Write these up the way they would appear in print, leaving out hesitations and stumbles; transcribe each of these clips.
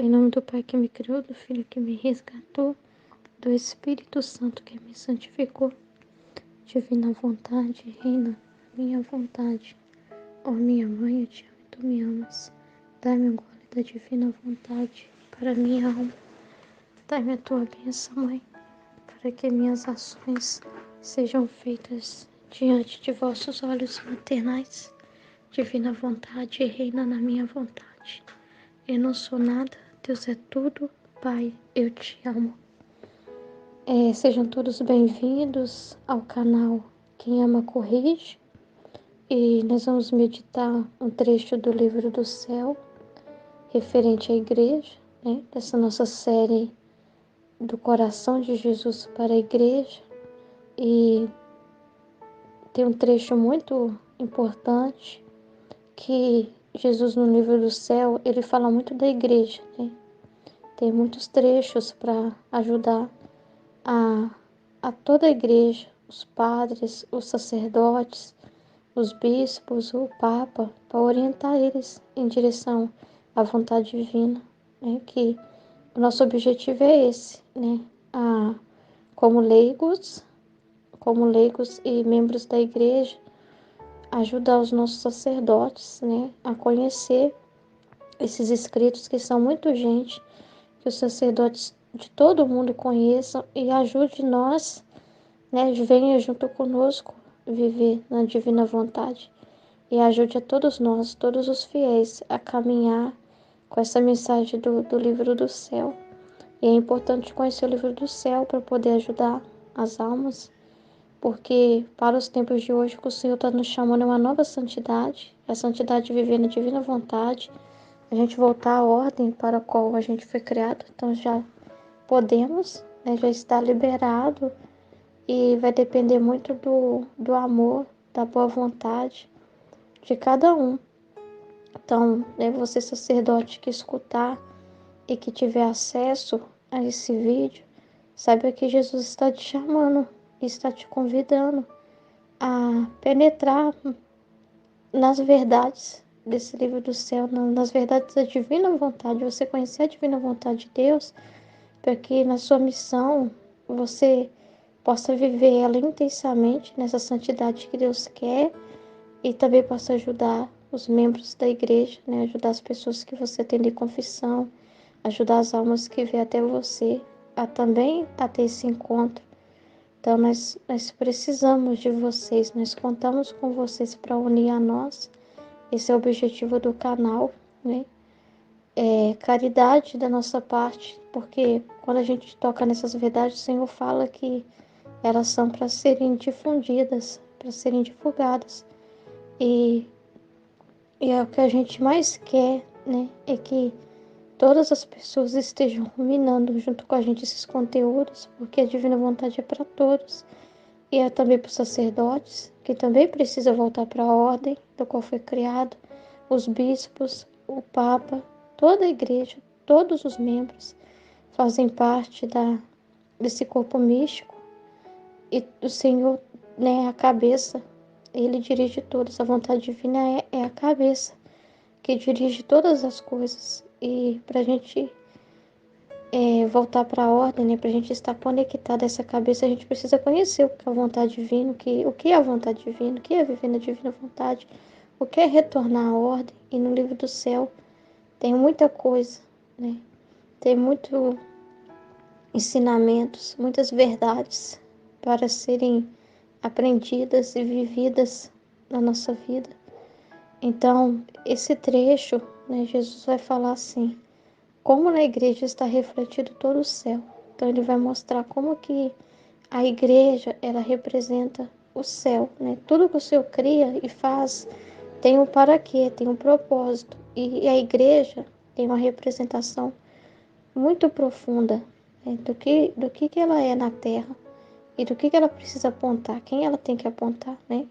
Em nome do Pai que me criou, do Filho que me resgatou, do Espírito Santo que me santificou. Divina vontade, reina minha vontade. Ó minha mãe, eu te amo e tu me amas. Dai-me um gole da divina vontade para minha alma. Dai-me a tua bênção, Mãe, para que minhas ações sejam feitas diante de vossos olhos maternais. Divina vontade, reina na minha vontade. Eu não sou nada, Deus é tudo, Pai, eu te amo. Sejam todos bem-vindos ao canal Quem Ama Corrige. E nós vamos meditar um trecho do Livro do Céu, referente à igreja, né? Dessa nossa série do coração de Jesus para a igreja. E tem um trecho muito importante que Jesus no Livro do Céu, ele fala muito da igreja, né? Tem muitos trechos para ajudar a toda a igreja, os padres, os sacerdotes, os bispos, o Papa, para orientar eles em direção à vontade divina, né? Que o nosso objetivo é esse, né? Como leigos e membros da igreja, ajudar os nossos sacerdotes, né? A conhecer esses escritos que são muito urgentes, que os sacerdotes de todo mundo conheçam e ajude nós, né? Venha junto conosco viver na divina vontade e ajude a todos nós, todos os fiéis, a caminhar com essa mensagem do livro do céu. E é importante conhecer o livro do céu para poder ajudar as almas, porque para os tempos de hoje o Senhor está nos chamando a uma nova santidade, a santidade de viver na divina vontade, a gente voltar à ordem para a qual a gente foi criado. Então já podemos, né, já está liberado e vai depender muito do amor, da boa vontade de cada um. Então, né, você sacerdote que escutar e que tiver acesso a esse vídeo, saiba que Jesus está te chamando, está te convidando a penetrar nas verdades desse livro do céu, nas verdades da divina vontade, você conhecer a divina vontade de Deus, para que na sua missão você possa viver ela intensamente nessa santidade que Deus quer e também possa ajudar os membros da igreja, né? Ajudar as pessoas que você tem de confissão, ajudar as almas que vêm até você a também a ter esse encontro. Então nós precisamos de vocês, nós contamos com vocês para unir a nós. Esse é o objetivo do canal, né? Caridade da nossa parte, porque quando a gente toca nessas verdades, o Senhor fala que elas são para serem difundidas, para serem divulgadas. E é o que a gente mais quer, né? É que todas as pessoas estejam ruminando junto com a gente esses conteúdos, porque a divina vontade é para todos. E é também para os sacerdotes, que também precisa voltar para a ordem do qual foi criado, os bispos, o Papa, toda a igreja, todos os membros fazem parte desse corpo místico e o Senhor, né, é a cabeça, ele dirige todos, a vontade divina é a cabeça que dirige todas as coisas. E para a gente voltar para a ordem, né, para a gente estar conectado a essa cabeça, a gente precisa conhecer o que é a vontade divina, o que é a vontade divina, o que é viver na divina vontade, o que é retornar à ordem. E no livro do céu tem muita coisa, né? Tem muito ensinamentos, muitas verdades para serem aprendidas e vividas na nossa vida. Então, esse trecho, né, Jesus vai falar assim, como na igreja está refletido todo o céu. Então, ele vai mostrar como que a igreja, ela representa o céu, né? Tudo que o Senhor cria e faz tem um para quê, tem um propósito. E a igreja tem uma representação muito profunda, né, do que ela é na terra e do que ela precisa apontar, quem ela tem que apontar, né?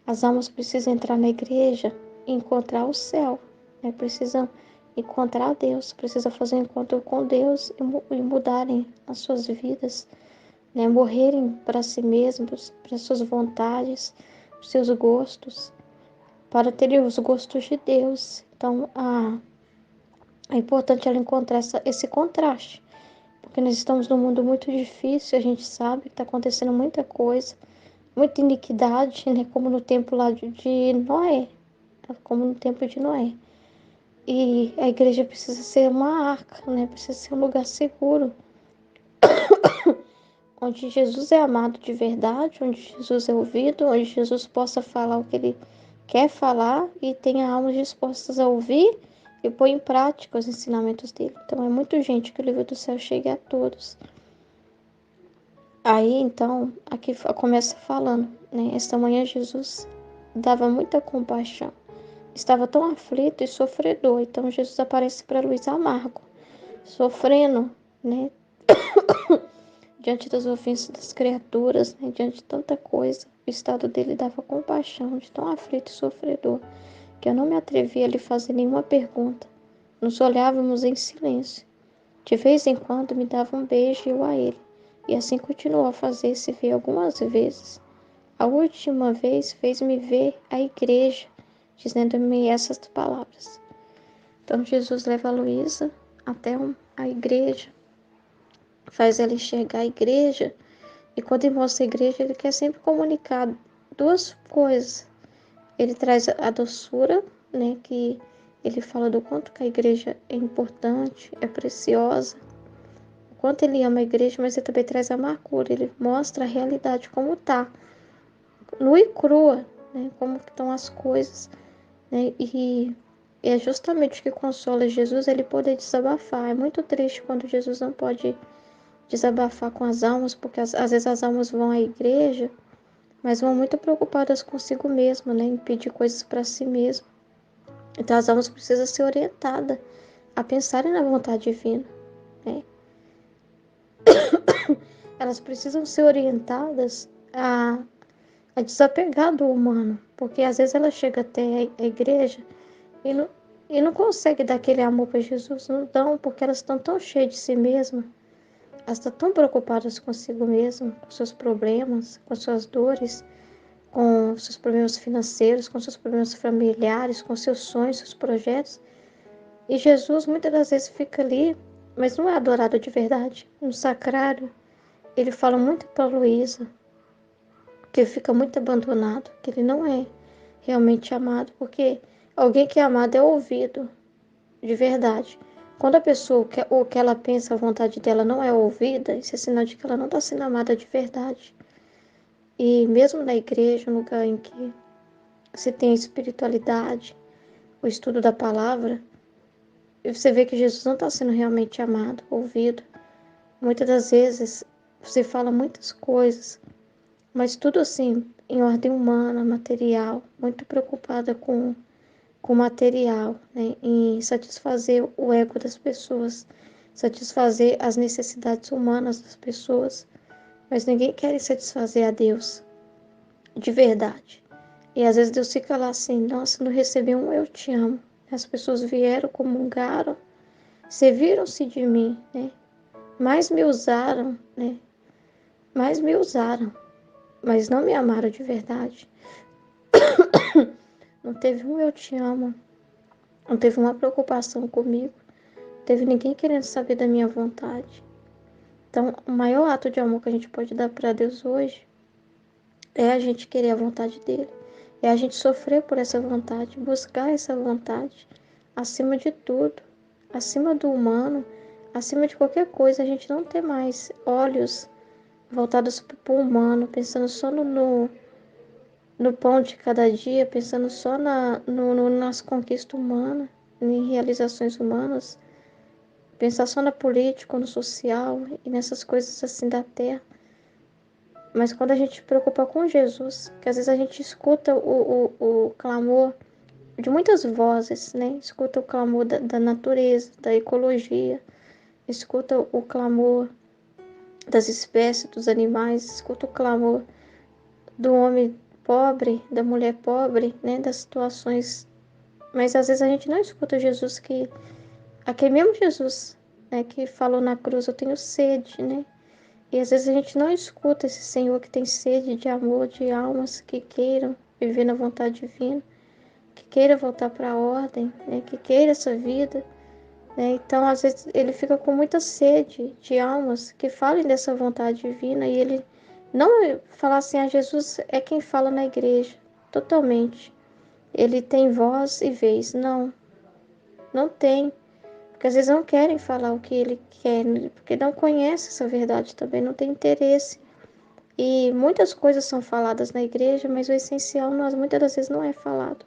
As almas precisam entrar na igreja e encontrar o céu, né? Precisam encontrar Deus, precisam fazer um encontro com Deus e mudarem as suas vidas, né? Morrerem para si mesmos, para suas vontades, para seus gostos, para terem os gostos de Deus. Então, É importante ela encontrar esse contraste, porque nós estamos num mundo muito difícil, a gente sabe que está acontecendo muita coisa, muita iniquidade, né? Como no tempo lá de Noé, como no tempo de Noé. E a igreja precisa ser uma arca, né? Precisa ser um lugar seguro, onde Jesus é amado de verdade, onde Jesus é ouvido, onde Jesus possa falar o que ele quer falar e tenha almas dispostas a ouvir e pôr em prática os ensinamentos dele. Então é muito urgente que o livro do céu chegue a todos. Aí então, aqui começa falando, né? Esta manhã Jesus dava muita compaixão. Estava tão aflito e sofredor. Então Jesus aparece para Luiz amargo, sofrendo, né? Diante das ofensas das criaturas, né? Diante de tanta coisa. O estado dele dava compaixão, de tão aflito e sofredor, que eu não me atrevi a lhe fazer nenhuma pergunta. Nos olhávamos em silêncio. De vez em quando me dava um beijo e eu a ele. E assim continuou a fazer-se ver algumas vezes. A última vez fez-me ver a igreja, dizendo-me essas palavras. Então Jesus leva a Luísa até a igreja, faz ela enxergar a igreja, e quando ele mostra a igreja, ele quer sempre comunicar duas coisas. Ele traz a doçura, né, que ele fala do quanto que a igreja é importante, é preciosa, o quanto ele ama a igreja, mas ele também traz a amargura, ele mostra a realidade como tá, nua e crua, né, como estão as coisas, né, e é justamente o que consola Jesus, ele poder desabafar. É muito triste quando Jesus não pode desabafar com as almas, porque às vezes as almas vão à igreja, mas vão muito preocupadas consigo mesmo, né, em pedir coisas para si mesmo. Então as almas precisam ser orientadas a pensarem na vontade divina, né? Elas precisam ser orientadas a desapegar do humano, porque às vezes ela chega até a igreja e não consegue dar aquele amor para Jesus, não dão, porque elas estão tão cheias de si mesmas, elas estão tão preocupadas consigo mesmas, com seus problemas, com suas dores, com seus problemas financeiros, com seus problemas familiares, com seus sonhos, seus projetos. E Jesus muitas das vezes fica ali, mas não é adorado de verdade. No sacrário, ele fala muito para Luísa, que ele fica muito abandonado, que ele não é realmente amado, porque alguém que é amado é ouvido de verdade. Quando a pessoa, o que ela pensa, a vontade dela não é ouvida, isso é sinal de que ela não está sendo amada de verdade. E mesmo na igreja, um lugar em que se tem a espiritualidade, o estudo da palavra, você vê que Jesus não está sendo realmente amado, ouvido. Muitas das vezes você fala muitas coisas, mas tudo assim, em ordem humana, material, muito preocupada com o material, né? Em satisfazer o ego das pessoas, satisfazer as necessidades humanas das pessoas, mas ninguém quer satisfazer a Deus de verdade. E às vezes Deus fica lá assim, nossa, não recebi um eu te amo. As pessoas vieram, comungaram, serviram-se de mim, né? Mais me usaram, né? Mais me usaram, mas não me amaram de verdade. Não teve um eu te amo, não teve uma preocupação comigo, não teve ninguém querendo saber da minha vontade. Então, o maior ato de amor que a gente pode dar para Deus hoje é a gente querer a vontade dele, é a gente sofrer por essa vontade, buscar essa vontade acima de tudo, acima do humano, acima de qualquer coisa. A gente não ter mais olhos voltados para o humano, pensando só no pão de cada dia, pensando só nas conquistas humanas, em realizações humanas, pensar só na política, no social e nessas coisas assim da terra. Mas quando a gente se preocupa com Jesus, que às vezes a gente escuta o clamor de muitas vozes, né? Escuta o clamor da natureza, da ecologia, escuta o clamor das espécies, dos animais, escuta o clamor do homem pobre, da mulher pobre, né? Das situações. Mas às vezes a gente não escuta Jesus, aquele mesmo Jesus, né? Que falou na cruz, eu tenho sede, né? E às vezes a gente não escuta esse Senhor que tem sede de amor, de almas que queiram viver na vontade divina, que queira voltar para a ordem, né? Que queira essa vida né? Então, às vezes, ele fica com muita sede de almas que falem dessa vontade divina e ele não falar assim, Jesus é quem fala na igreja, totalmente. Ele tem voz e vez. Não, não tem. Porque às vezes não querem falar o que ele quer, porque não conhece essa verdade também, não tem interesse. E muitas coisas são faladas na igreja, mas o essencial muitas das vezes não é falado.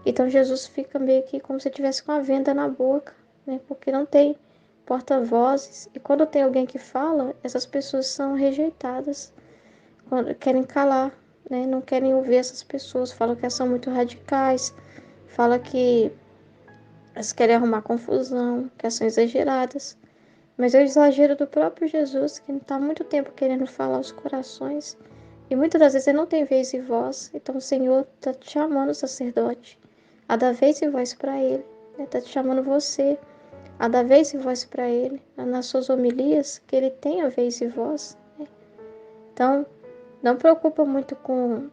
Então Jesus fica meio que como se tivesse com a venda na boca, né? Porque não tem porta-vozes. E quando tem alguém que fala, essas pessoas são rejeitadas, querem calar, né? Não querem ouvir essas pessoas, falam que elas são muito radicais, falam que elas querem arrumar confusão, que elas são exageradas. Mas é o exagero do próprio Jesus, que está há muito tempo querendo falar aos corações. E muitas das vezes ele não tem vez e voz. Então o Senhor está te chamando, sacerdote, a dar vez e voz para ele. Está te chamando você a dar vez e voz para ele. Nas suas homilias, que ele tenha vez e voz. Então, não preocupa muito com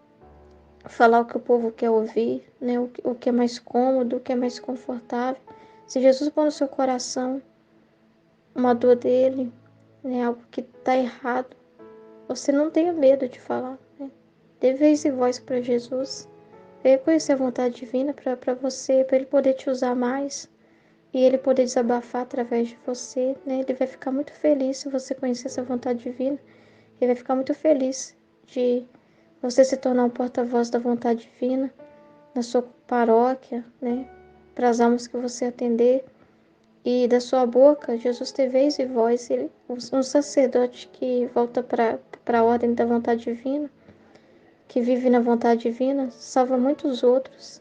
falar o que o povo quer ouvir, né? O que é mais cômodo, o que é mais confortável. Se Jesus pôr no seu coração uma dor dele, né? Algo que está errado, você não tenha medo de falar, né? Dê vez e voz para Jesus. Venha conhecer a vontade divina para você, para ele poder te usar mais e ele poder desabafar através de você, né? Ele vai ficar muito feliz se você conhecer essa vontade divina. Ele vai ficar muito feliz de você se tornar um porta-voz da vontade divina na sua paróquia, né? Para as almas que você atender. E da sua boca, Jesus tem vez e voz. Ele, um sacerdote que volta para a ordem da vontade divina, que vive na vontade divina, salva muitos outros.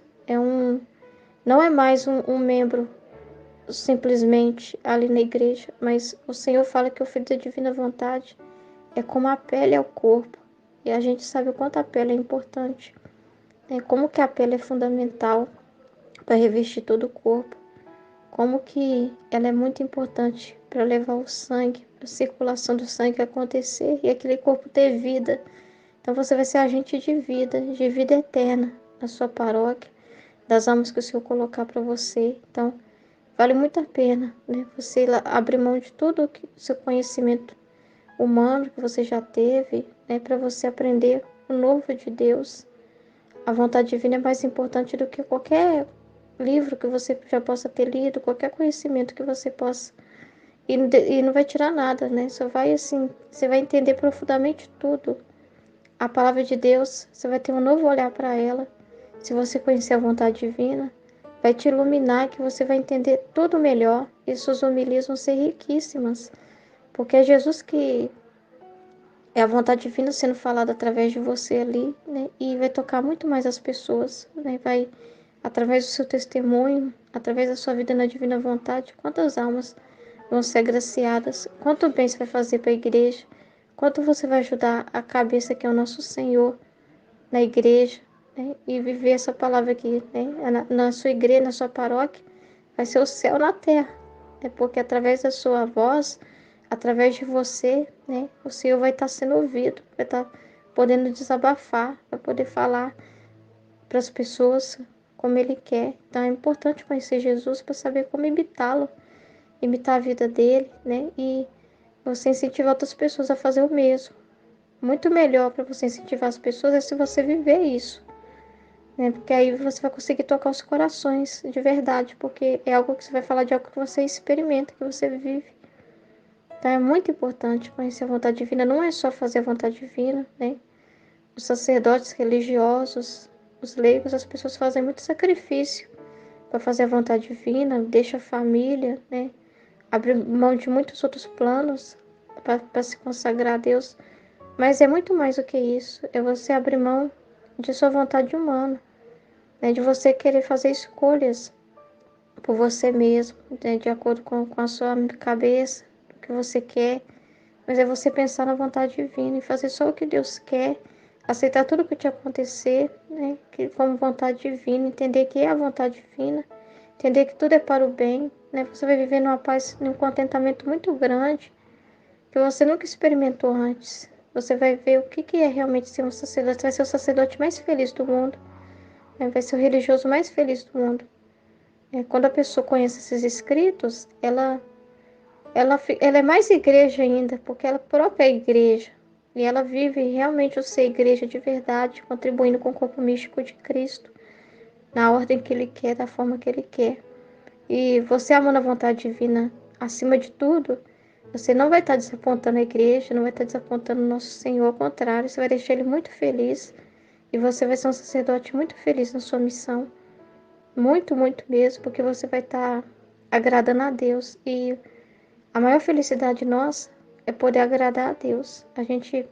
Não é mais um membro simplesmente ali na igreja, mas o Senhor fala que o filho da divina vontade é como a pele ao corpo. E a gente sabe o quanto a pele é importante, né? Como que a pele é fundamental para revestir todo o corpo. Como que ela é muito importante para levar o sangue, a circulação do sangue acontecer e aquele corpo ter vida. Então você vai ser agente de vida eterna na sua paróquia, das almas que o Senhor colocar para você. Então vale muito a pena, né? Você abrir mão de tudo o seu conhecimento humano que você já teve, né? Para você aprender o novo de Deus. A vontade divina é mais importante do que qualquer livro que você já possa ter lido, qualquer conhecimento que você possa. E não vai tirar nada, né? Só vai assim, você vai entender profundamente tudo. A palavra de Deus, você vai ter um novo olhar para ela. Se você conhecer a vontade divina, vai te iluminar que você vai entender tudo melhor e suas homilias vão ser riquíssimas. Porque é Jesus que é a vontade divina sendo falada através de você ali, né? E vai tocar muito mais as pessoas, né? Vai, através do seu testemunho, através da sua vida na divina vontade, quantas almas vão ser agraciadas, quanto bem você vai fazer para a igreja, quanto você vai ajudar a cabeça que é o nosso Senhor na igreja, né? E viver essa palavra aqui, né? Na sua igreja, na sua paróquia, vai ser o céu na terra, né? Porque através da sua voz, através de você, né? O Senhor vai estar sendo ouvido, vai estar podendo desabafar, vai poder falar para as pessoas como Ele quer. Então é importante conhecer Jesus para saber como imitá-lo, imitar a vida dele, né? E você incentivar outras pessoas a fazer o mesmo. Muito melhor para você incentivar as pessoas é se você viver isso, né? Porque aí você vai conseguir tocar os corações de verdade, porque é algo que você vai falar de algo que você experimenta, que você vive. Então é muito importante conhecer a vontade divina. Não é só fazer a vontade divina, né? Os sacerdotes religiosos, os leigos, as pessoas fazem muito sacrifício para fazer a vontade divina, deixa a família, né? Abre mão de muitos outros planos para se consagrar a Deus. Mas é muito mais do que isso. É você abrir mão de sua vontade humana, né? De você querer fazer escolhas por você mesmo, né? De acordo com a sua cabeça, o que você quer. Mas é você pensar na vontade divina e fazer só o que Deus quer, aceitar tudo o que te acontecer, né? Que, como vontade divina, entender que é a vontade divina, entender que tudo é para o bem, né? Você vai viver numa paz, num contentamento muito grande, que você nunca experimentou antes. Você vai ver o que é realmente ser um sacerdote. Você vai ser o sacerdote mais feliz do mundo, né? Vai ser o religioso mais feliz do mundo. Quando a pessoa conhece esses escritos, ela é mais igreja ainda, porque ela própria é igreja. E ela vive realmente o ser igreja de verdade, contribuindo com o corpo místico de Cristo, na ordem que Ele quer, da forma que Ele quer. E você amando a vontade divina acima de tudo, você não vai estar desapontando a igreja, não vai estar desapontando o nosso Senhor, ao contrário, você vai deixar Ele muito feliz. E você vai ser um sacerdote muito feliz na sua missão. Muito, muito mesmo, porque você vai estar agradando a Deus. E a maior felicidade nossa é poder agradar a Deus. A gente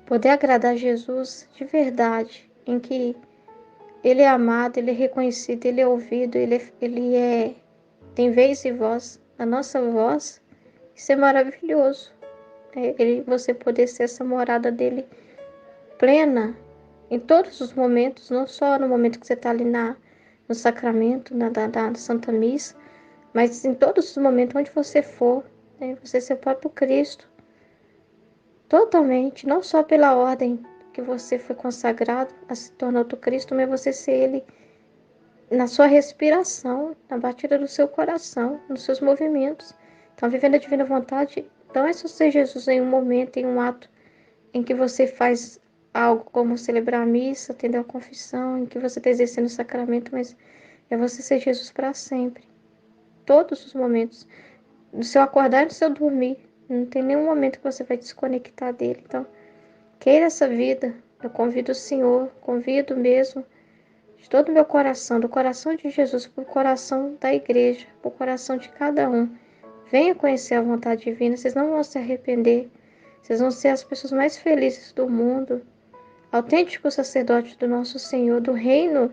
poder agradar a Jesus de verdade, em que Ele é amado, Ele é reconhecido, Ele é ouvido, tem vez e voz, a nossa voz. Isso é maravilhoso. Você poder ser essa morada dele plena em todos os momentos, não só no momento que você está ali no sacramento, da Santa Missa, mas em todos os momentos onde você for, né? Você ser o próprio Cristo, totalmente, não só pela ordem que você foi consagrado a se tornar outro Cristo, mas você ser Ele na sua respiração, na batida do seu coração, nos seus movimentos. Então, vivendo a divina vontade, não é só ser Jesus em um momento, em um ato em que você faz algo como celebrar a missa, atender a confissão, em que você está exercendo o sacramento, mas é você ser Jesus para sempre. Todos os momentos. Do seu acordar e do seu dormir. Não tem nenhum momento que você vai desconectar dele. Então, queira essa vida. Eu convido o Senhor, convido mesmo, de todo o meu coração, do coração de Jesus para o coração da igreja, para o coração de cada um. Venha conhecer a vontade divina, vocês não vão se arrepender. Vocês vão ser as pessoas mais felizes do mundo. Autêntico sacerdote do nosso Senhor, do reino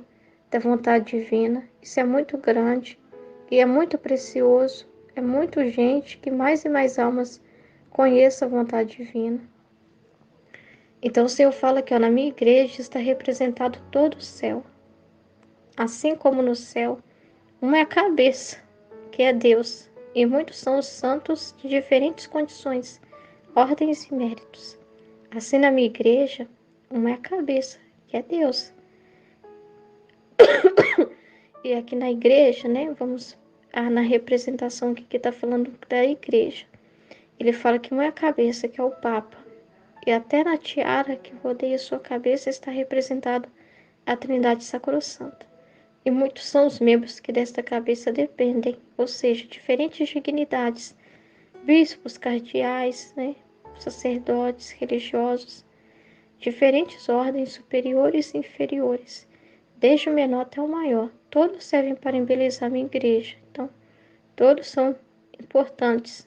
da vontade divina. Isso é muito grande e é muito precioso. É muito urgente que mais e mais almas conheçam a vontade divina. Então o Senhor fala que na minha igreja está representado todo o céu. Assim como no céu, uma é a cabeça, que é Deus, e muitos são os santos de diferentes condições, ordens e méritos. Assim na minha igreja, uma é a cabeça, que é Deus. E aqui na igreja, né, vamos na representação que está falando da igreja. Ele fala que uma é a cabeça, que é o Papa. E até na tiara que rodeia sua cabeça está representado a Trindade Sacrossanta. E muitos são os membros que desta cabeça dependem, ou seja, diferentes dignidades, bispos, cardeais, né, sacerdotes, religiosos, diferentes ordens superiores e inferiores, desde o menor até o maior. Todos servem para embelezar a minha igreja. Então, todos são importantes.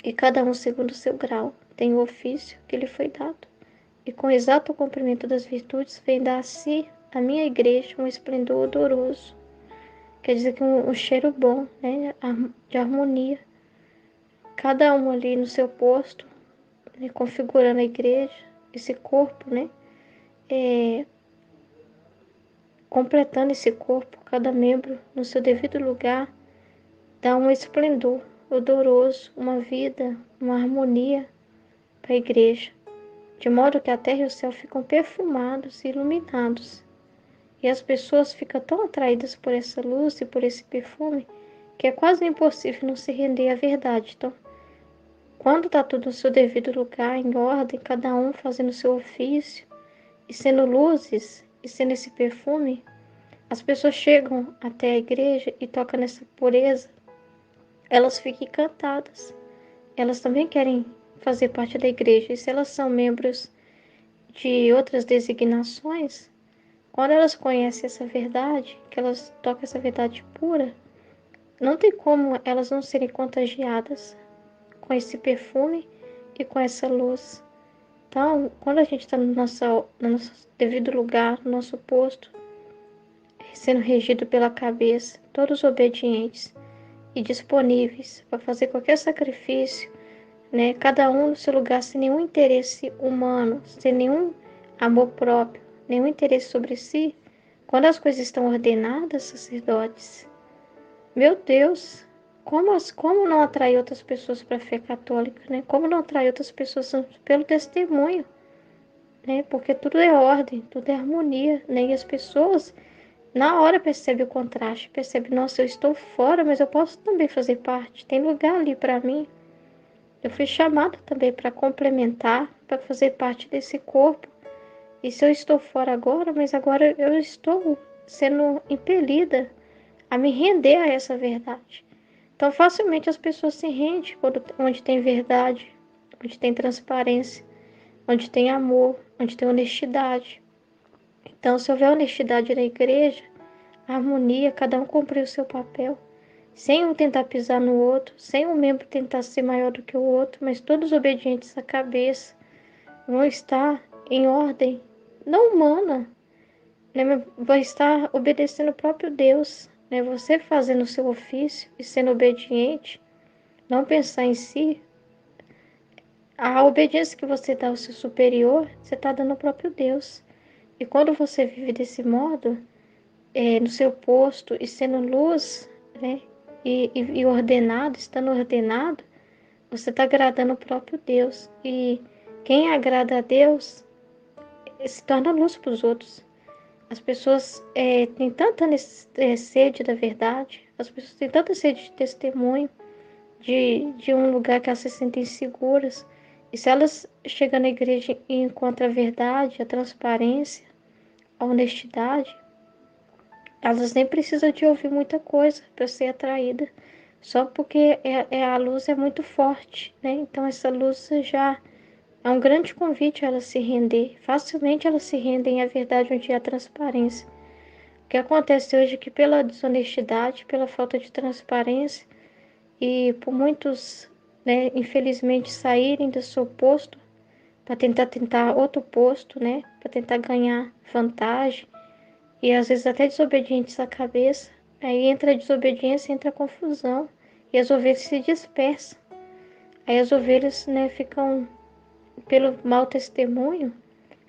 E cada um, segundo o seu grau, tem o ofício que lhe foi dado. E com exato cumprimento das virtudes, vem dar a si, a minha igreja, um esplendor odoroso. Quer dizer que um cheiro bom, né, de harmonia. Cada um ali no seu posto, né, configurando a igreja, esse corpo, né, completando esse corpo, cada membro no seu devido lugar, dá um esplendor odoroso, uma vida, uma harmonia para a igreja, de modo que a terra e o céu ficam perfumados e iluminados. E as pessoas ficam tão atraídas por essa luz e por esse perfume que é quase impossível não se render à verdade. Então, quando está tudo no seu devido lugar, em ordem, cada um fazendo o seu ofício, e sendo luzes, e sendo esse perfume, as pessoas chegam até a igreja e tocam nessa pureza, elas ficam encantadas. Elas também querem fazer parte da igreja. E se elas são membros de outras designações, quando elas conhecem essa verdade, que elas tocam essa verdade pura, não tem como elas não serem contagiadas com esse perfume e com essa luz. Então, quando a gente está no nosso devido lugar, no nosso posto, sendo regido pela cabeça, todos obedientes e disponíveis para fazer qualquer sacrifício, né? Cada um no seu lugar, sem nenhum interesse humano, sem nenhum amor próprio, nenhum interesse sobre si. Quando as coisas estão ordenadas, sacerdotes, meu Deus, como não atrair outras pessoas para a fé católica, né? Como não atrair outras pessoas pelo testemunho, né? Porque tudo é ordem, tudo é harmonia, né? E as pessoas na hora percebe o contraste, percebe, nossa, eu estou fora, mas eu posso também fazer parte, tem lugar ali para mim. Eu fui chamada também para complementar, para fazer parte desse corpo. E se eu estou fora agora, mas agora eu estou sendo impelida a me render a essa verdade. Então, facilmente as pessoas se rendem onde tem verdade, onde tem transparência, onde tem amor, onde tem honestidade. Então, se houver honestidade na igreja, harmonia, cada um cumprir o seu papel, sem um tentar pisar no outro, sem um membro tentar ser maior do que o outro, mas todos obedientes à cabeça, vão estar em ordem não humana, né, mas vai estar obedecendo o próprio Deus, né? Você fazendo o seu ofício e sendo obediente, não pensar em si, a obediência que você dá ao seu superior, você está dando ao próprio Deus. E quando você vive desse modo, no seu posto e sendo luz, né, e ordenado, estando ordenado, você está agradando o próprio Deus. E quem agrada a Deus se torna luz para os outros. As pessoas têm tanta sede da verdade, as pessoas têm tanta sede de testemunho, de um lugar que elas se sentem seguras. E se elas chegam na igreja e encontram a verdade, a transparência, a honestidade, elas nem precisam de ouvir muita coisa para ser atraída, só porque a luz é muito forte, né? Então essa luz já é um grande convite a elas se render. Facilmente elas se rendem à verdade onde há transparência. O que acontece hoje é que pela desonestidade, pela falta de transparência e por muitos, né, infelizmente saírem do seu posto para tentar outro posto, né, para tentar ganhar vantagem e às vezes até desobedientes à cabeça, aí entra a desobediência, entra a confusão e as ovelhas se dispersam. Aí as ovelhas, né, ficam pelo mau testemunho,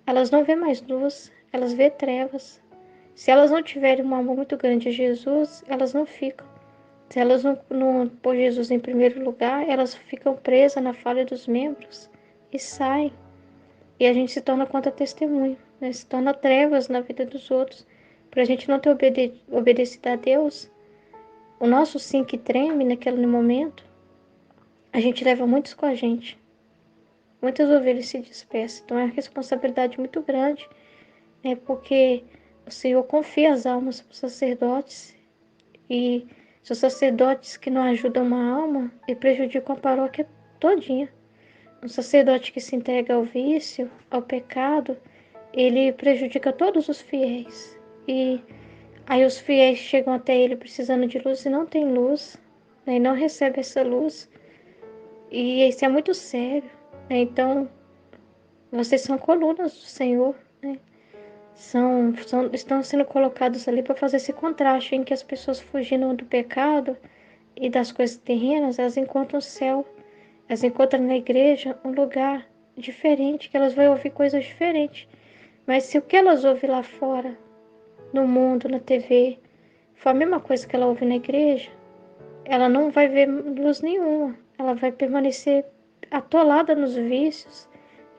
elas não vêem mais luz, elas vêem trevas. Se elas não tiverem um amor muito grande a Jesus, elas não ficam. Se elas não pôr Jesus em primeiro lugar, elas ficam presas na falha dos membros e saem. E a gente se torna contra-testemunho, né? Se torna trevas na vida dos outros. Para a gente não ter obedecido a Deus, o nosso sim que treme naquele momento, a gente leva muitos com a gente. Muitas ovelhas se dispersam. Então é uma responsabilidade muito grande, né? Porque o Senhor confia as almas para os sacerdotes e os sacerdotes que não ajudam uma alma e prejudicam a paróquia todinha. Um sacerdote que se entrega ao vício, ao pecado, ele prejudica todos os fiéis. E aí os fiéis chegam até ele precisando de luz e não tem luz, né? E não recebe essa luz. E isso é muito sério, né? Então, vocês são colunas do Senhor, né? Estão sendo colocados ali para fazer esse contraste em que as pessoas fugindo do pecado e das coisas terrenas, elas encontram o céu, elas encontram na igreja um lugar diferente, que elas vão ouvir coisas diferentes. Mas se o que elas ouvem lá fora, no mundo, na TV, for a mesma coisa que ela ouve na igreja, ela não vai ver luz nenhuma. Ela vai permanecer atolada nos vícios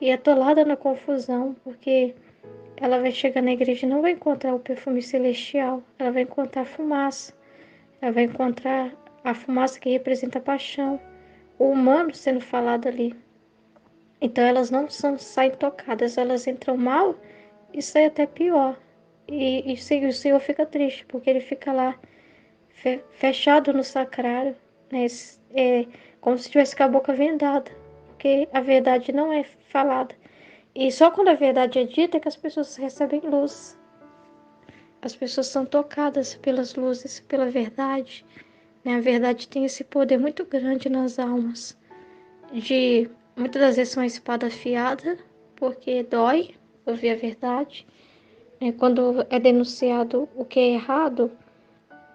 e atolada na confusão, porque ela vai chegar na igreja e não vai encontrar o perfume celestial, ela vai encontrar fumaça, ela vai encontrar a fumaça que representa a paixão, o humano sendo falado ali. Então elas não saem tocadas, elas entram mal e saem até pior. E o Senhor fica triste, porque ele fica lá fechado no sacrário, né? É como se tivesse com a boca vendada, porque a verdade não é falada. E só quando a verdade é dita é que as pessoas recebem luz. As pessoas são tocadas pelas luzes, pela verdade, né? A verdade tem esse poder muito grande nas almas, de muitas das vezes uma espada afiada, porque dói ouvir a verdade, né? Quando é denunciado o que é errado,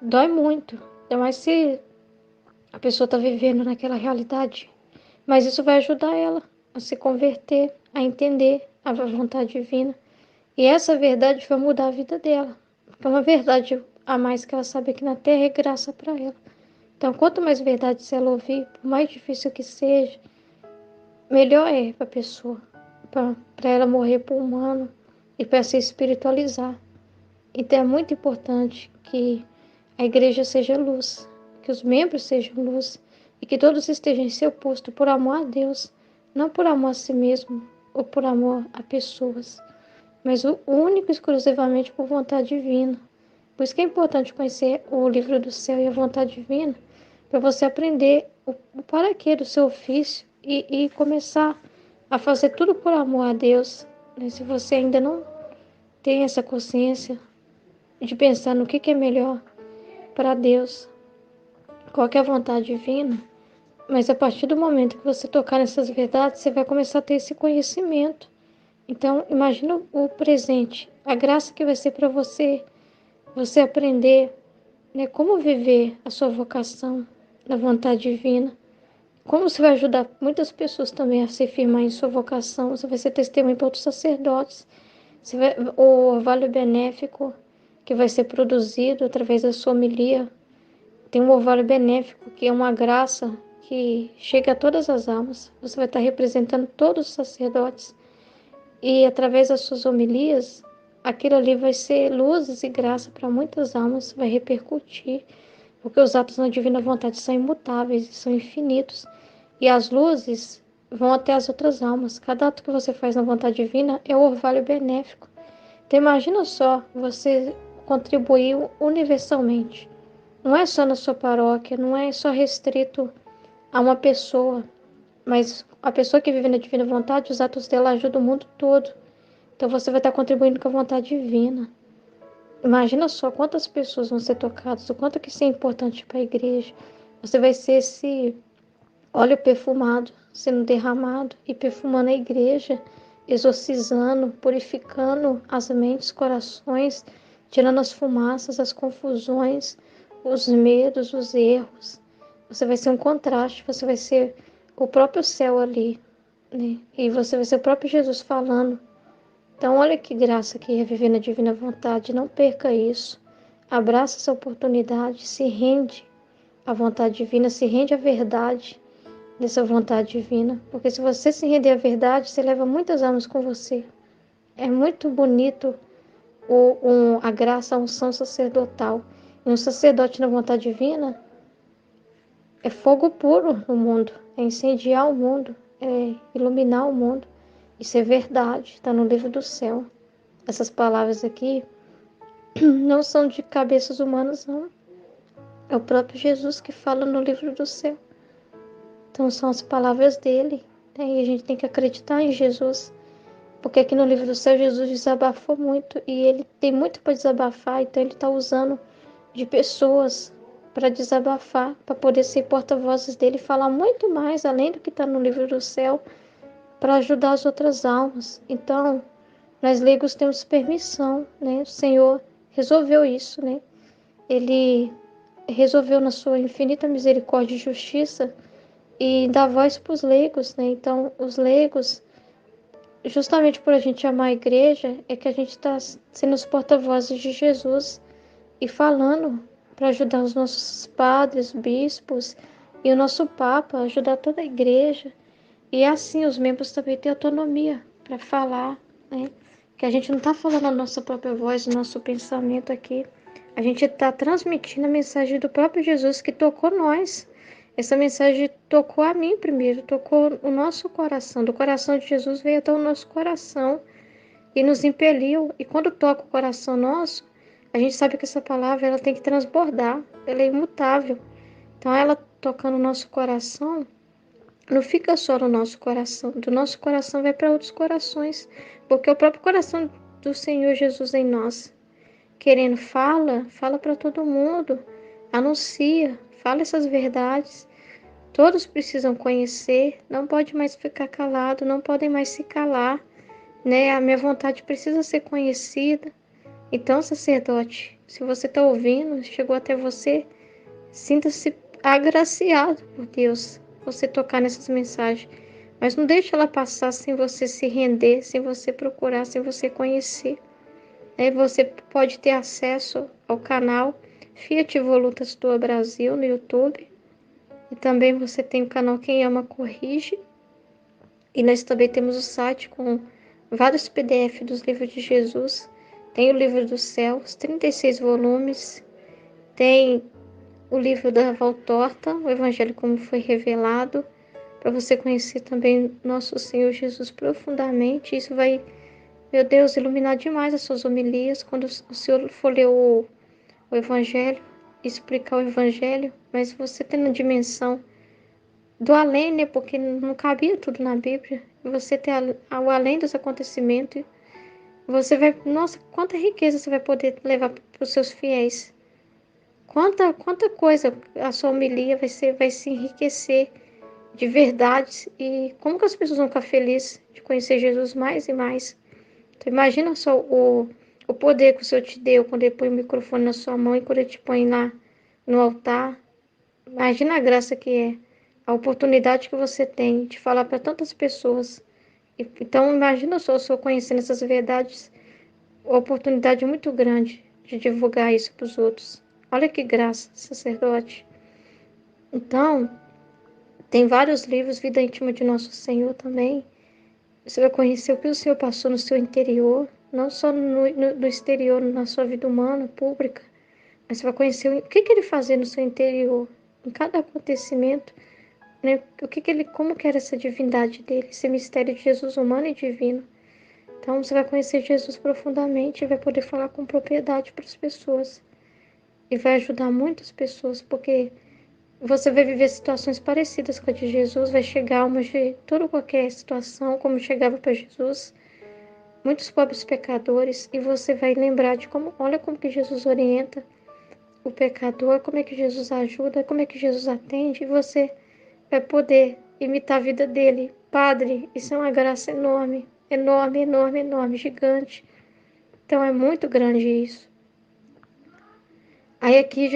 dói muito. Ainda mais se a pessoa está vivendo naquela realidade. Mas isso vai ajudar ela a se converter, a entender a vontade divina. E essa verdade vai mudar a vida dela. Porque é uma verdade a mais que ela sabe aqui na Terra é graça para ela. Então, quanto mais verdades ela ouvir, por mais difícil que seja, melhor é para a pessoa. Para ela morrer por humano e para se espiritualizar. Então é muito importante que a igreja seja luz, que os membros sejam luz e que todos estejam em seu posto por amor a Deus, não por amor a si mesmo ou por amor a pessoas, mas o único e exclusivamente por vontade divina. Por isso que é importante conhecer o livro do céu e a vontade divina, para você aprender o para quê do seu ofício e começar a fazer tudo por amor a Deus. Né? Se você ainda não tem essa consciência de pensar no que é melhor para Deus, qual que é a vontade divina, mas a partir do momento que você tocar nessas verdades, você vai começar a ter esse conhecimento. Então, imagina o presente, a graça que vai ser para você, você aprender, né, como viver a sua vocação na vontade divina. Como você vai ajudar muitas pessoas também a se firmar em sua vocação, você vai ser testemunho para outros sacerdotes. O orvalho benéfico que vai ser produzido através da sua homilia, tem um orvalho benéfico que é uma graça que chega a todas as almas. Você vai estar representando todos os sacerdotes e através das suas homilias, aquilo ali vai ser luzes e graça para muitas almas, vai repercutir, porque os atos na divina vontade são imutáveis e são infinitos. E as luzes vão até as outras almas. Cada ato que você faz na vontade divina é o orvalho benéfico. Então imagina só, você contribuir universalmente. Não é só na sua paróquia, não é só restrito a uma pessoa, mas a pessoa que vive na divina vontade, os atos dela ajudam o mundo todo. Então você vai estar contribuindo com a vontade divina. Imagina só quantas pessoas vão ser tocadas, o quanto que isso é importante para a igreja. Você vai ser esse óleo perfumado sendo derramado e perfumando a igreja, exorcizando, purificando as mentes, corações, tirando as fumaças, as confusões, os medos, os erros. Você vai ser um contraste, você vai ser o próprio céu ali, né? E você vai ser o próprio Jesus falando. Então, olha que graça que é viver na divina vontade. Não perca isso. Abraça essa oportunidade, se rende à vontade divina, se rende à verdade dessa vontade divina. Porque se você se render à verdade, você leva muitas almas com você. É muito bonito a graça, a unção sacerdotal. E um sacerdote na vontade divina é fogo puro no mundo, é incendiar o mundo, é iluminar o mundo. Isso é verdade, está no livro do céu. Essas palavras aqui não são de cabeças humanas, não. É o próprio Jesus que fala no livro do céu. Então são as palavras dele, né? E a gente tem que acreditar em Jesus. Porque aqui no livro do céu Jesus desabafou muito e ele tem muito para desabafar, então ele está usando de pessoas para desabafar, para poder ser porta-vozes dele e falar muito mais além do que está no livro do céu, para ajudar as outras almas. Então, nós leigos temos permissão, né? O Senhor resolveu isso, né? Ele resolveu na sua infinita misericórdia e justiça e dar voz para os leigos, né? Então, os leigos, justamente por a gente amar a igreja, é que a gente está sendo os porta-vozes de Jesus e falando para ajudar os nossos padres, bispos e o nosso Papa, ajudar toda a igreja. E assim os membros também têm autonomia para falar, né? Que a gente não está falando a nossa própria voz, o nosso pensamento aqui. A gente está transmitindo a mensagem do próprio Jesus que tocou nós. Essa mensagem tocou a mim primeiro, tocou o nosso coração. Do coração de Jesus veio até o nosso coração e nos impeliu. E quando toca o coração nosso, a gente sabe que essa palavra ela tem que transbordar, ela é imutável. Então, ela tocando o nosso coração, não fica só no nosso coração, do nosso coração vai para outros corações, porque o próprio coração do Senhor Jesus em nós, querendo, fala para todo mundo, anuncia, fala essas verdades. Todos precisam conhecer, não pode mais ficar calado, não podem mais se calar, né? A minha vontade precisa ser conhecida. Então, sacerdote, se você está ouvindo, chegou até você, sinta-se agraciado por Deus, você tocar nessas mensagens. Mas não deixe ela passar sem você se render, sem você procurar, sem você conhecer. Você pode ter acesso ao canal Fiat Volutas Tua Brasil no YouTube. E também você tem o canal Quem Ama Corrige. E nós também temos o site com vários PDF dos livros de Jesus Tem o livro do céu, os 36 volumes. Tem o livro da Valtorta, o Evangelho como foi revelado, para você conhecer também nosso Senhor Jesus profundamente. Isso vai, meu Deus, iluminar demais as suas homilias quando o Senhor for ler o Evangelho, explicar o Evangelho, mas você tendo a dimensão do além, né? Porque não cabia tudo na Bíblia. Você ter o além dos acontecimentos, você vai, nossa, quanta riqueza você vai poder levar para os seus fiéis. Quanta coisa a sua homilia vai se enriquecer de verdades e como que as pessoas vão ficar felizes de conhecer Jesus mais e mais. Então imagina só o poder que o Senhor te deu quando Ele põe o microfone na sua mão e quando Ele te põe lá no altar. Imagina a graça que é, a oportunidade que você tem de falar para tantas pessoas. Então imagina só o Senhor conhecendo essas verdades, a oportunidade muito grande de divulgar isso para os outros. Olha que graça, sacerdote. Então, tem vários livros, Vida Íntima de Nosso Senhor também. Você vai conhecer o que o Senhor passou no seu interior, não só no exterior, na sua vida humana, pública, mas você vai conhecer o que Ele fazia no seu interior, em cada acontecimento, né? Como que era essa divindade dele, esse mistério de Jesus humano e divino. Então, você vai conhecer Jesus profundamente e vai poder falar com propriedade para as pessoas. E vai ajudar muitas pessoas, porque você vai viver situações parecidas com a de Jesus, vai chegar uma de toda qualquer situação, como chegava para Jesus, muitos pobres pecadores, e você vai lembrar de como, olha como que Jesus orienta o pecador, como é que Jesus ajuda, como é que Jesus atende, e você vai poder imitar a vida dele. Padre, isso é uma graça enorme, enorme, enorme, enorme, gigante. Então é muito grande isso. Aí aqui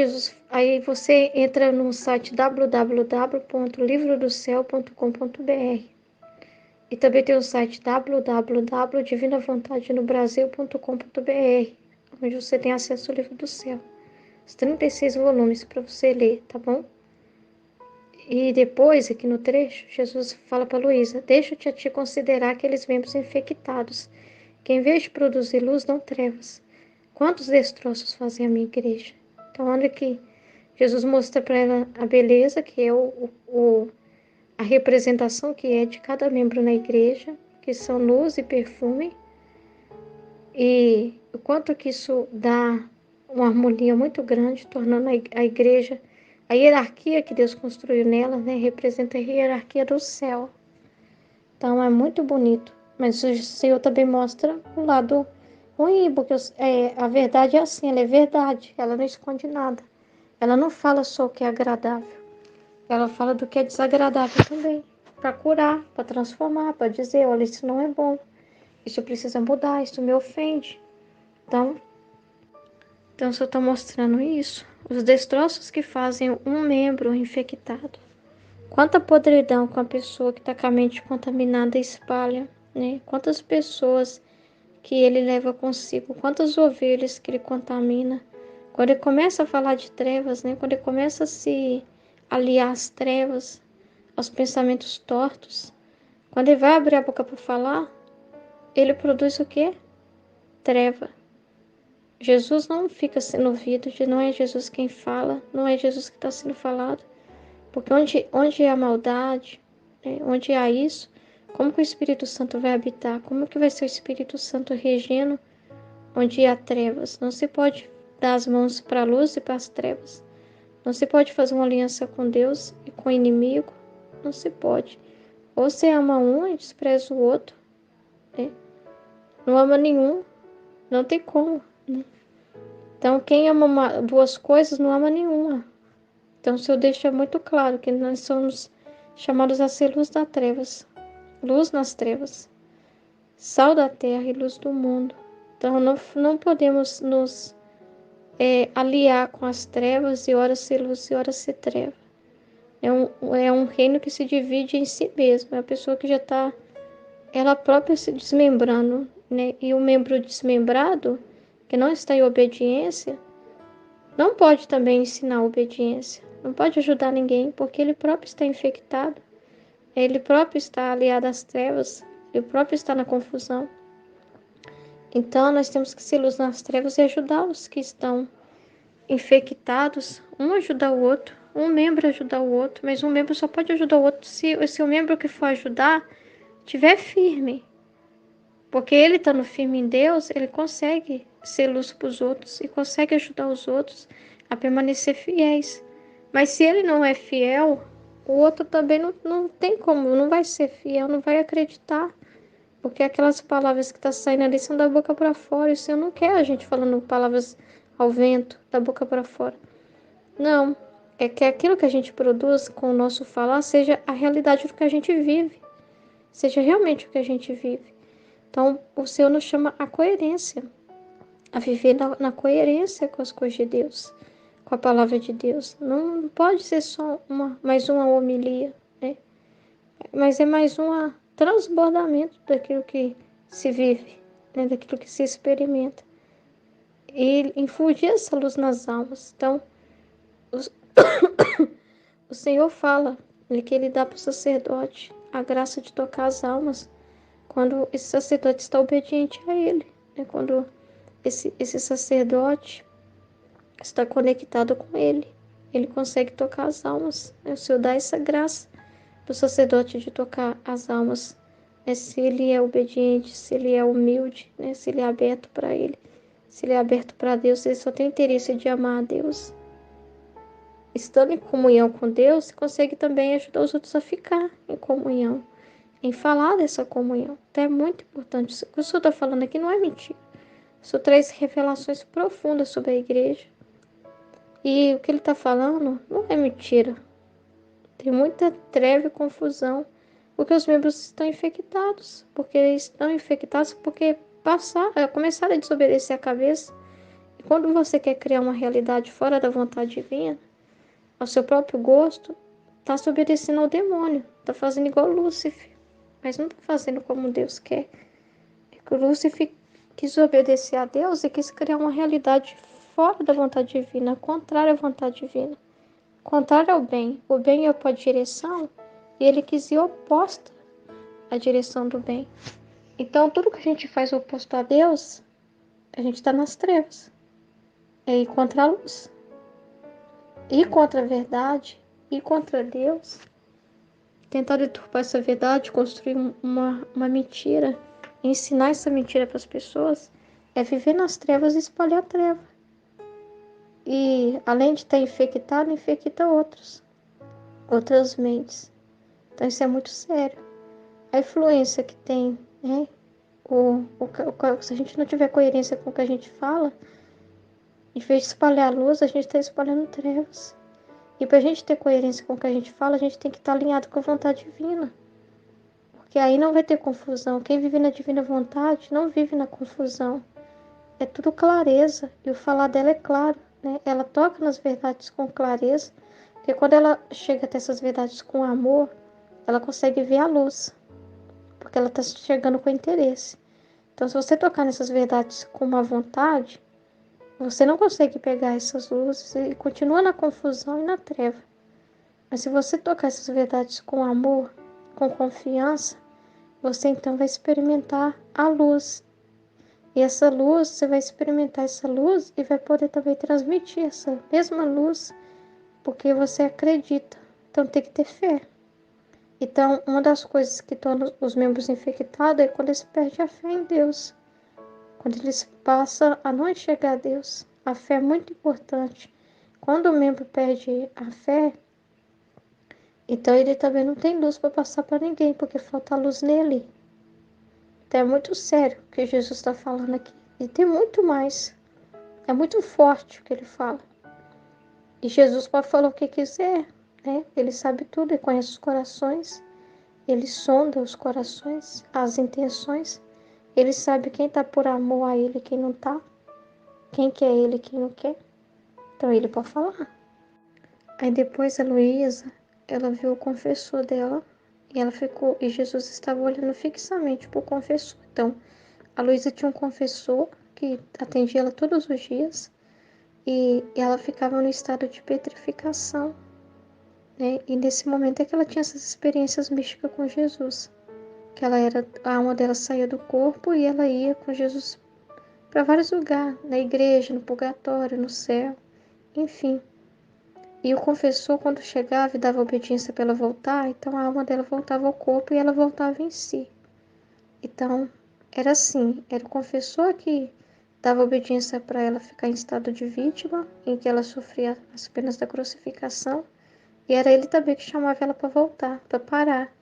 aí você entra no site www.livrodocel.com.br e também tem o site www.divinavontadenobrasil.com.br, onde você tem acesso ao livro do céu. Os 36 volumes para você ler, tá bom? E depois, aqui no trecho, Jesus fala para Luísa: deixa-te a ti considerar aqueles membros infectados, que em vez de produzir luz, dão trevas. Quantos destroços fazem a minha igreja? Então, olha aqui. Jesus mostra para ela a beleza, que é a representação que é de cada membro na igreja, que são luz e perfume, e o quanto que isso dá uma harmonia muito grande, tornando a igreja, a hierarquia que Deus construiu nela, né, representa a hierarquia do céu. Então é muito bonito, mas o Senhor também mostra o lado ruim, porque a verdade é assim, ela é verdade, ela não esconde nada. Ela não fala só o que é agradável, ela fala do que é desagradável também, para curar, para transformar, para dizer, olha, isso não é bom, isso precisa mudar, isso me ofende. Então só estou mostrando isso, os destroços que fazem um membro infectado. Quanta podridão com a pessoa que está com a mente contaminada espalha, né? Quantas pessoas que ele leva consigo, quantas ovelhas que ele contamina. Quando ele começa a falar de trevas, né? Quando ele começa a se aliar às trevas, aos pensamentos tortos, quando ele vai abrir a boca para falar, ele produz o quê? Treva. Jesus não fica sendo ouvido, não é Jesus quem fala, não é Jesus que está sendo falado. Porque onde há maldade, né? Onde há isso, como que o Espírito Santo vai habitar? Como que vai ser o Espírito Santo regendo onde há trevas? Não se pode dar as mãos para a luz e para as trevas. Não se pode fazer uma aliança com Deus e com o inimigo. Não se pode. Ou você ama um e despreza o outro, né? Não ama nenhum. Não tem como, né? Então, quem ama duas coisas não ama nenhuma. Então, o Senhor deixa muito claro que nós somos chamados a ser luz nas trevas, sal da terra e luz do mundo. Então, não podemos nos aliar com as trevas e ora ser luz e ora ser treva. É um reino que se divide em si mesmo. É a pessoa que já está, ela própria se desmembrando, né? E o membro desmembrado, que não está em obediência, não pode também ensinar obediência. Não pode ajudar ninguém, porque ele próprio está infectado. Ele próprio está aliado às trevas. Ele próprio está na confusão. Então, nós temos que ser luz nas trevas e ajudar os que estão infectados, um ajudar o outro, um membro ajudar o outro, mas um membro só pode ajudar o outro se o membro que for ajudar estiver firme. Porque ele estando firme em Deus, ele consegue ser luz para os outros e consegue ajudar os outros a permanecer fiéis. Mas se ele não é fiel, o outro também não tem como, não vai ser fiel, não vai acreditar. Porque aquelas palavras que estão saindo ali são da boca para fora. E o Senhor não quer a gente falando palavras ao vento, da boca para fora. Não. É que aquilo que a gente produz com o nosso falar seja a realidade do que a gente vive. Seja realmente o que a gente vive. Então, o Senhor nos chama a coerência. A viver na coerência com as coisas de Deus. Com a palavra de Deus. Não pode ser só mais uma homilia, né? Mas é mais um transbordamento daquilo que se vive, né? Daquilo que se experimenta. E infundir essa luz nas almas. Então, o Senhor fala que Ele dá para o sacerdote a graça de tocar as almas quando esse sacerdote está obediente a Ele. Né? Quando esse sacerdote está conectado com Ele. Ele consegue tocar as almas. Né? O Senhor dá essa graça do sacerdote de tocar as almas. Né? Se ele é obediente, se ele é humilde, né? Se ele é aberto para Ele. Se ele é aberto para Deus, ele só tem interesse de amar a Deus. Estando em comunhão com Deus, você consegue também ajudar os outros a ficar em comunhão, em falar dessa comunhão. Então é muito importante. O que o Senhor está falando aqui não é mentira. O Senhor traz revelações profundas sobre a igreja. E o que ele está falando não é mentira. Tem muita treva e confusão, porque os membros estão infectados. Porque eles estão infectados porque começaram a desobedecer a cabeça. E quando você quer criar uma realidade fora da vontade divina, ao seu próprio gosto, está se obedecendo ao demônio, está fazendo igual Lúcifer, mas não está fazendo como Deus quer. É que o Lúcifer quis obedecer a Deus e quis criar uma realidade fora da vontade divina, contrária à vontade divina, contrária ao bem. O bem é para a direção e ele quis ir oposta à direção do bem. Então, tudo que a gente faz oposto a Deus, a gente está nas trevas. É ir contra a luz. Ir contra a verdade, ir contra Deus, tentar deturpar essa verdade, construir uma mentira, ensinar essa mentira para as pessoas, é viver nas trevas e espalhar a treva. E além de estar infectado, infecta outras mentes. Então isso é muito sério. A influência que tem, né? Se a gente não tiver coerência com o que a gente fala, em vez de espalhar luz, a gente está espalhando trevas. E para a gente ter coerência com o que a gente fala, a gente tem que estar alinhado com a vontade divina. Porque aí não vai ter confusão. Quem vive na divina vontade não vive na confusão. É tudo clareza. E o falar dela é claro. Né? Ela toca nas verdades com clareza. Porque quando ela chega até essas verdades com amor, ela consegue ver a luz. Porque ela está chegando com interesse. Então, se você tocar nessas verdades com uma vontade, você não consegue pegar essas luzes e continua na confusão e na treva. Mas se você tocar essas verdades com amor, com confiança, você então vai experimentar a luz. E essa luz, você vai experimentar essa luz e vai poder também transmitir essa mesma luz, porque você acredita. Então tem que ter fé. Então, uma das coisas que torna os membros infectados é quando eles perdem a fé em Deus. Quando eles passam a não enxergar Deus. A fé é muito importante. Quando o membro perde a fé, então ele também não tem luz para passar para ninguém, porque falta luz nele. Então é muito sério o que Jesus está falando aqui. E tem muito mais. É muito forte o que ele fala. E Jesus pode falar o que quiser, né? Ele sabe tudo, ele conhece os corações. Ele sonda os corações, as intenções. Ele sabe quem está por amor a ele e quem não está. Quem quer ele e quem não quer. Então ele pode falar. Aí depois a Luísa, ela viu o confessor dela e ela ficou, e Jesus estava olhando fixamente para o confessor. Então, a Luísa tinha um confessor que atendia ela todos os dias e ela ficava no estado de petrificação, né? E nesse momento é que ela tinha essas experiências místicas com Jesus, que a alma dela saía do corpo e ela ia com Jesus para vários lugares, na igreja, no purgatório, no céu, enfim. E o confessor, quando chegava e dava obediência para ela voltar, então a alma dela voltava ao corpo e ela voltava em si. Então, era assim, era o confessor que dava obediência para ela ficar em estado de vítima, em que ela sofria as penas da crucificação, e era ele também que chamava ela para voltar, para parar,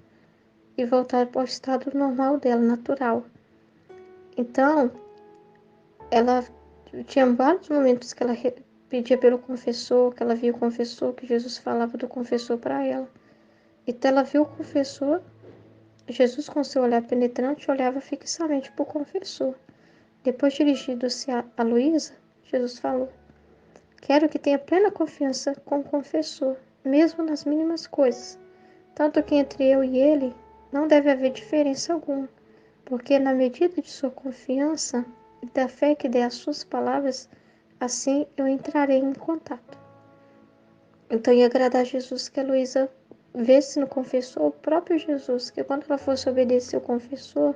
e voltar ao estado normal dela, natural. Então, ela tinha vários momentos que ela pedia pelo confessor, que ela via o confessor, que Jesus falava do confessor para ela. Então ela viu o confessor, Jesus com seu olhar penetrante olhava fixamente para o confessor. Depois dirigindo-se a Luísa, Jesus falou: quero que tenha plena confiança com o confessor, mesmo nas mínimas coisas, tanto que entre eu e ele não deve haver diferença alguma, porque na medida de sua confiança e da fé que dê às suas palavras, assim eu entrarei em contato. Então ia agradar a Jesus que a Luísa vê-se no confessor o próprio Jesus, que quando ela fosse obedecer o confessor,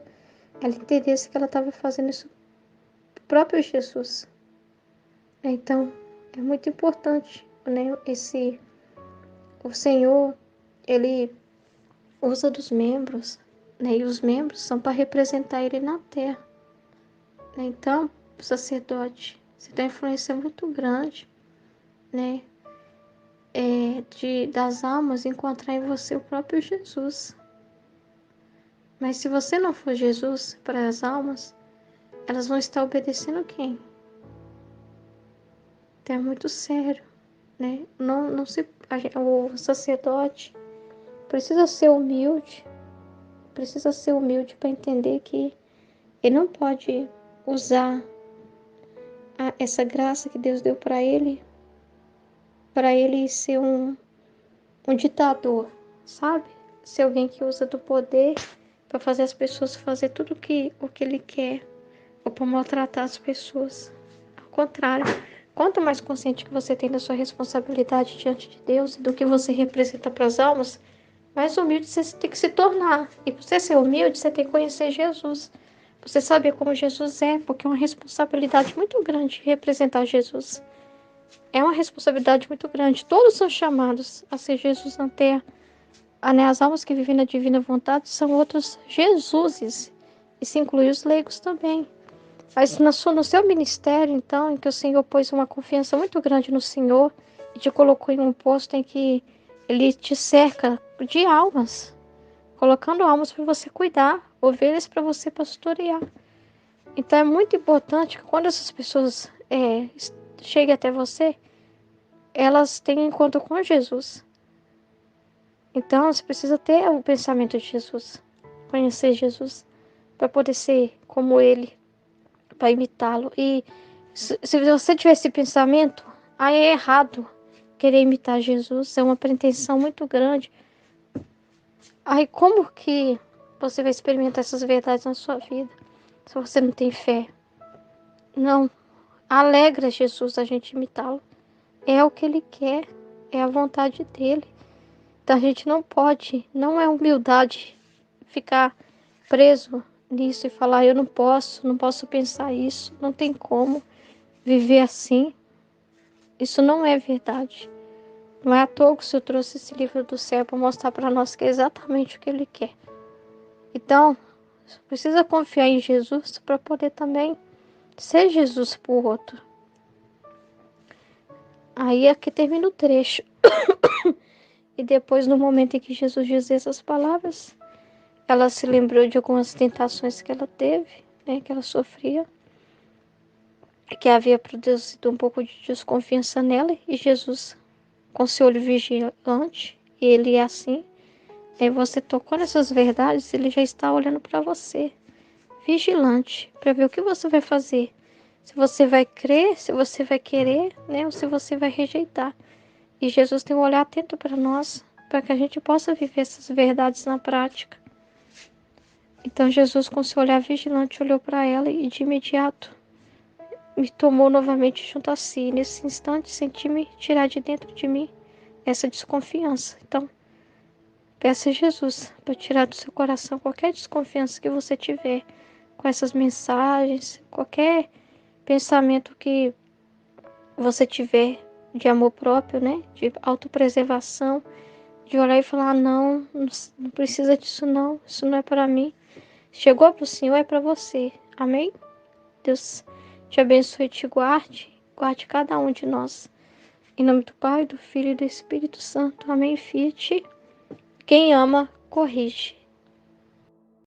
ela entendesse que ela estava fazendo isso pro próprio Jesus. Então, é muito importante, né? O Senhor, ele usa dos membros, né? E os membros são para representar ele na terra, né? Então, o sacerdote, você tem uma influência muito grande, né? Das almas encontrar em você o próprio Jesus. Mas se você não for Jesus para as almas, elas vão estar obedecendo quem? Então é muito sério, né? O sacerdote precisa ser humilde para entender que ele não pode usar essa graça que Deus deu para ele ser um ditador, sabe? Ser alguém que usa do poder para fazer as pessoas fazer tudo o que ele quer, ou para maltratar as pessoas. Ao contrário, quanto mais consciente que você tem da sua responsabilidade diante de Deus e do que você representa para as almas, mais humilde você tem que se tornar. E para você ser humilde, você tem que conhecer Jesus. Você saber como Jesus é, porque é uma responsabilidade muito grande representar Jesus. É uma responsabilidade muito grande. Todos são chamados a ser Jesus na terra. As almas que vivem na divina vontade são outros Jesuses. E se inclui os leigos também. Mas no seu ministério, então, em que o Senhor pôs uma confiança muito grande no Senhor e te colocou em um posto em que Ele te cerca de almas, colocando almas para você cuidar, ovelhas para você pastorear. Então é muito importante que quando essas pessoas cheguem até você, elas tenham encontro com Jesus. Então você precisa ter o pensamento de Jesus, conhecer Jesus, para poder ser como Ele, para imitá-lo. E se você tiver esse pensamento, aí é errado querer imitar Jesus, é uma pretensão muito grande. Aí como que você vai experimentar essas verdades na sua vida, se você não tem fé? Não. Alegra Jesus a gente imitá-lo. É o que Ele quer, é a vontade dEle. Então a gente não pode, não é humildade ficar preso nisso e falar, eu não posso pensar isso, não tem como viver assim. Isso não é verdade. Não é à toa que o Senhor trouxe esse livro do céu para mostrar para nós que é exatamente o que Ele quer. Então, você precisa confiar em Jesus para poder também ser Jesus para o outro. Aí aqui termina o trecho. E depois, no momento em que Jesus dizia essas palavras, ela se lembrou de algumas tentações que ela teve, né, que ela sofria, que havia produzido um pouco de desconfiança nela, e Jesus, com seu olho vigilante, e ele é assim, aí você tocou nessas verdades, ele já está olhando para você, vigilante, para ver o que você vai fazer. Se você vai crer, se você vai querer, né, ou se você vai rejeitar. E Jesus tem um olhar atento para nós, para que a gente possa viver essas verdades na prática. Então Jesus, com seu olhar vigilante, olhou para ela e de imediato me tomou novamente junto a si. Nesse instante, senti-me tirar de dentro de mim essa desconfiança. Então, peça a Jesus para tirar do seu coração qualquer desconfiança que você tiver com essas mensagens, qualquer pensamento que você tiver de amor próprio, né? De autopreservação, de olhar e falar, não, não precisa disso não, isso não é para mim. Chegou para o Senhor, é para você. Amém? Deus te abençoe e te guarde, guarde cada um de nós. Em nome do Pai, do Filho e do Espírito Santo. Amém, Fiat. Quem ama, corrige.